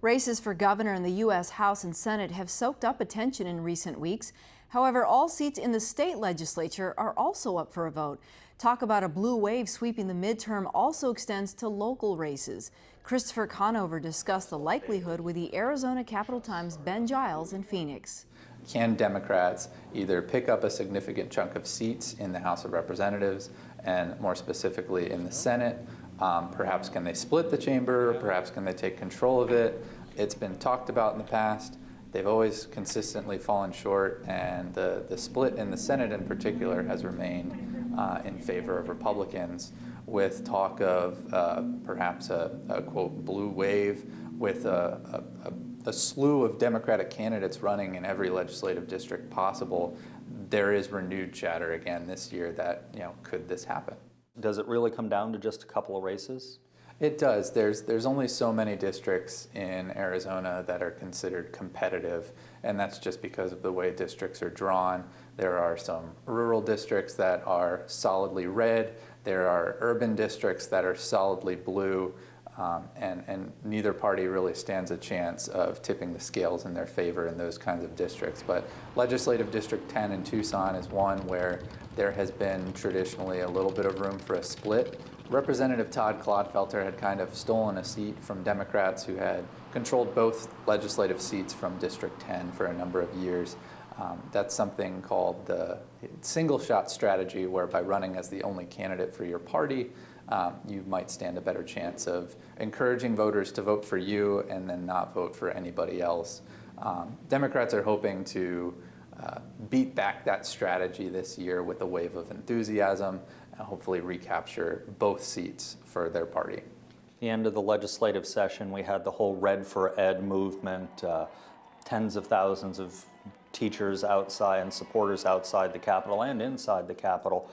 Races for governor in the U.S. House and Senate have soaked up attention in recent weeks. However, all seats in the state legislature are also up for a vote. Talk about a blue wave sweeping the midterm also extends to local races. Christopher Conover discussed the likelihood with the Arizona Capital Times' Ben Giles in Phoenix. Can Democrats either pick up a significant chunk of seats in the House of Representatives and more specifically in the Senate? Perhaps can they split the chamber? Perhaps can they take control of it? It's been talked about in the past. They've always consistently fallen short, and the split in the Senate in particular has remained in favor of Republicans, with talk of perhaps a quote blue wave with a slew of Democratic candidates running in every legislative district possible. There is renewed chatter again this year that, could this happen? Does it really come down to just a couple of races? It does. There's only so many districts in Arizona that are considered competitive, and that's just because of the way districts are drawn. There are some rural districts that are solidly red. There are urban districts that are solidly blue, and neither party really stands a chance of tipping the scales in their favor in those kinds of districts. But Legislative District 10 in Tucson is one where there has been traditionally a little bit of room for a split. Representative Todd Clodfelter had kind of stolen a seat from Democrats who had controlled both legislative seats from District 10 for a number of years. That's something called the single shot strategy, where by running as the only candidate for your party, you might stand a better chance of encouraging voters to vote for you and then not vote for anybody else. Democrats are hoping to beat back that strategy this year with a wave of enthusiasm and hopefully recapture both seats for their party. At the end of the legislative session, we had the whole Red for Ed movement, tens of thousands of teachers outside and supporters outside the Capitol and inside the Capitol.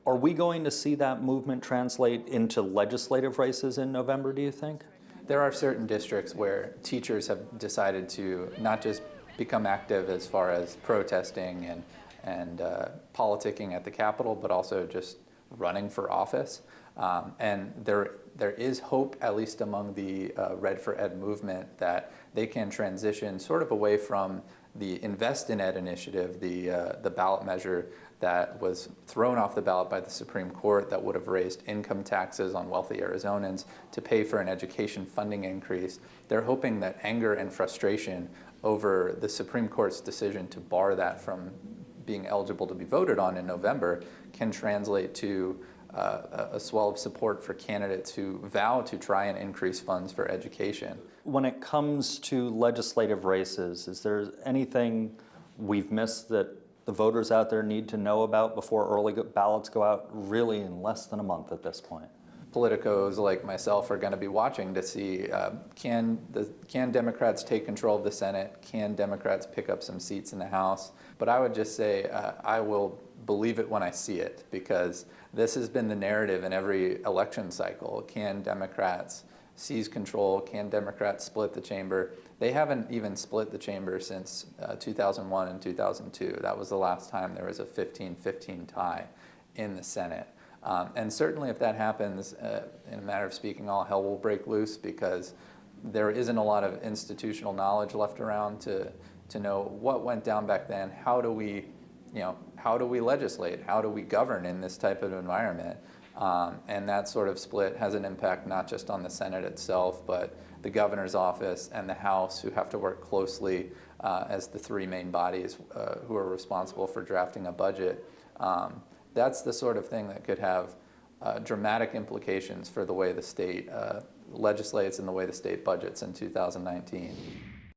Are we going to see that movement translate into legislative races in November, do you think? There are certain districts where teachers have decided to not just become active as far as protesting and politicking at the Capitol, but also just running for office. And there is hope, at least among the Red for Ed movement, that they can transition sort of away from the Invest in Ed initiative, the ballot measure that was thrown off the ballot by the Supreme Court that would have raised income taxes on wealthy Arizonans to pay for an education funding increase. They're hoping that anger and frustration over the Supreme Court's decision to bar that from being eligible to be voted on in November can translate to a swell of support for candidates who vow to try and increase funds for education. When it comes to legislative races, is there anything we've missed that the voters out there need to know about before early ballots go out, really in less than a month at this point? Politicos like myself are going to be watching to see can Democrats take control of the Senate? Can Democrats pick up some seats in the House? But I would just say I will believe it when I see it, because this has been the narrative in every election cycle. Can Democrats seize control? Can Democrats split the chamber? They haven't even split the chamber since 2001 and 2002. That was the last time there was a 15-15 tie in the Senate. And certainly if that happens, in a matter of speaking, all hell will break loose, because there isn't a lot of institutional knowledge left around to know what went down back then. How do we legislate? How do we govern in this type of environment? And that sort of split has an impact not just on the Senate itself, but the governor's office and the House, who have to work closely as the three main bodies who are responsible for drafting a budget. That's the sort of thing that could have dramatic implications for the way the state legislates and the way the state budgets in 2019.